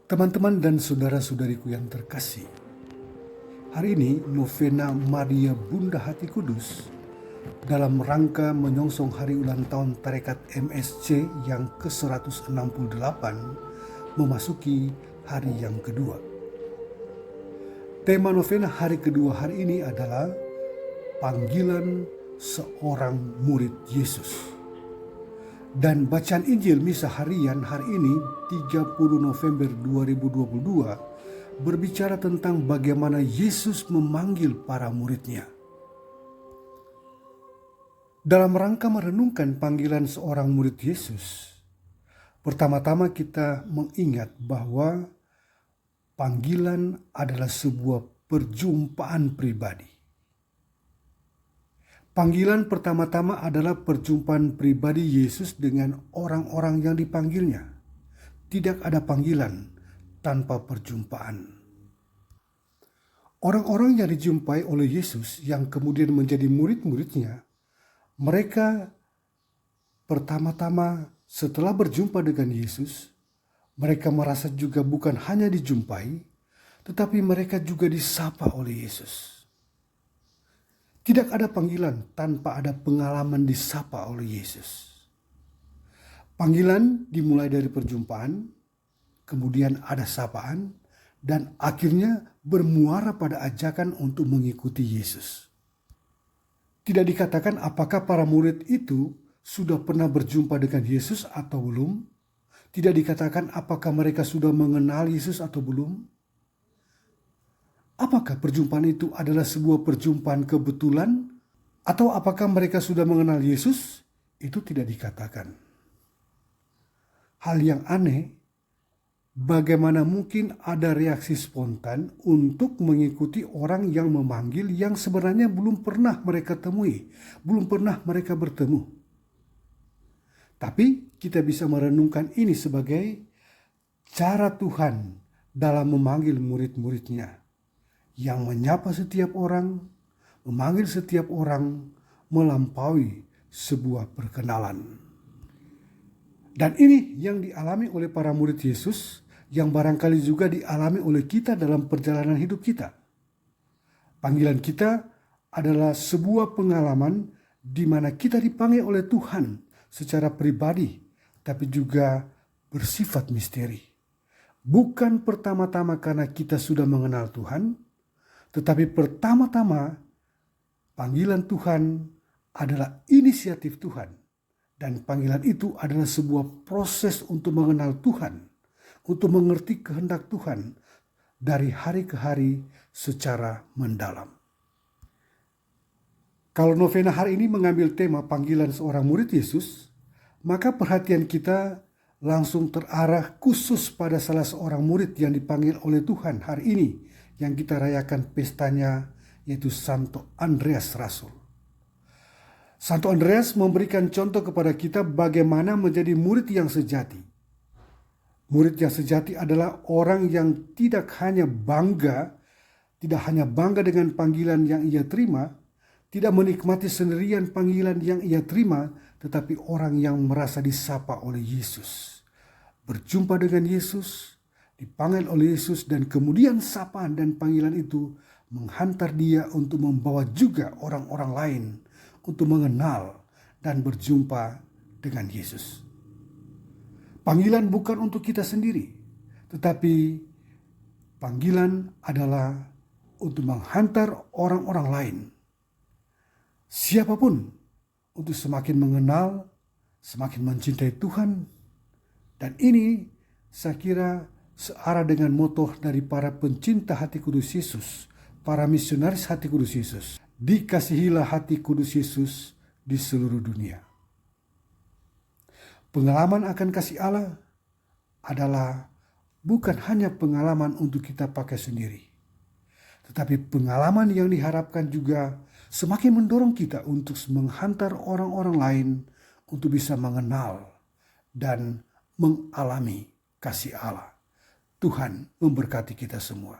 Teman-teman dan saudara-saudariku yang terkasih, hari ini novena Maria Bunda Hati Kudus dalam rangka menyongsong hari ulang tahun Tarekat MSC yang ke-168 memasuki hari yang kedua. Tema novena hari kedua hari ini adalah panggilan seorang murid Yesus. Dan bacaan Injil Misa Harian hari ini 30 November 2022 berbicara tentang bagaimana Yesus memanggil para muridnya. Dalam rangka merenungkan panggilan seorang murid Yesus, pertama-tama kita mengingat bahwa panggilan adalah sebuah perjumpaan pribadi. Panggilan pertama-tama adalah perjumpaan pribadi Yesus dengan orang-orang yang dipanggilnya. Tidak ada panggilan tanpa perjumpaan. Orang-orang yang dijumpai oleh Yesus yang kemudian menjadi murid-muridnya, mereka pertama-tama setelah berjumpa dengan Yesus, mereka merasa juga bukan hanya dijumpai, tetapi mereka juga disapa oleh Yesus. Tidak ada panggilan tanpa ada pengalaman disapa oleh Yesus. Panggilan dimulai dari perjumpaan, kemudian ada sapaan, dan akhirnya bermuara pada ajakan untuk mengikuti Yesus. Tidak dikatakan apakah para murid itu sudah pernah berjumpa dengan Yesus atau belum. Tidak dikatakan apakah mereka sudah mengenal Yesus atau belum. Apakah perjumpaan itu adalah sebuah perjumpaan kebetulan? Atau apakah mereka sudah mengenal Yesus? Itu tidak dikatakan. Hal yang aneh, bagaimana mungkin ada reaksi spontan untuk mengikuti orang yang memanggil yang sebenarnya belum pernah mereka temui, belum pernah mereka bertemu. Tapi kita bisa merenungkan ini sebagai cara Tuhan dalam memanggil murid-muridnya, yang menyapa setiap orang, memanggil setiap orang, melampaui sebuah perkenalan. Dan ini yang dialami oleh para murid Yesus, yang barangkali juga dialami oleh kita dalam perjalanan hidup kita. Panggilan kita adalah sebuah pengalaman di mana kita dipanggil oleh Tuhan secara pribadi, tapi juga bersifat misteri. Bukan pertama-tama karena kita sudah mengenal Tuhan, tetapi pertama-tama panggilan Tuhan adalah inisiatif Tuhan. Dan panggilan itu adalah sebuah proses untuk mengenal Tuhan, untuk mengerti kehendak Tuhan dari hari ke hari secara mendalam. Kalau novena hari ini mengambil tema panggilan seorang murid Yesus, maka perhatian kita langsung terarah khusus pada salah seorang murid yang dipanggil oleh Tuhan hari ini, yang kita rayakan pestanya, yaitu Santo Andreas Rasul. Santo Andreas memberikan contoh kepada kita bagaimana menjadi murid yang sejati. Murid yang sejati adalah orang yang tidak hanya bangga dengan panggilan yang ia terima, tidak menikmati sendirian panggilan yang ia terima, tetapi orang yang merasa disapa oleh Yesus, berjumpa dengan Yesus, dipanggil oleh Yesus, dan kemudian sapaan dan panggilan itu menghantar dia untuk membawa juga orang-orang lain untuk mengenal dan berjumpa dengan Yesus. Panggilan bukan untuk kita sendiri, tetapi panggilan adalah untuk menghantar orang-orang lain, siapapun, untuk semakin mengenal, semakin mencintai Tuhan. Dan ini saya kira searah dengan moto dari para pencinta hati kudus Yesus, para misionaris hati kudus Yesus. Dikasihilah hati kudus Yesus di seluruh dunia. Pengalaman akan kasih Allah adalah bukan hanya pengalaman untuk kita pakai sendiri, tetapi pengalaman yang diharapkan juga semakin mendorong kita untuk menghantar orang-orang lain untuk bisa mengenal dan mengalami kasih Allah. Tuhan memberkati kita semua.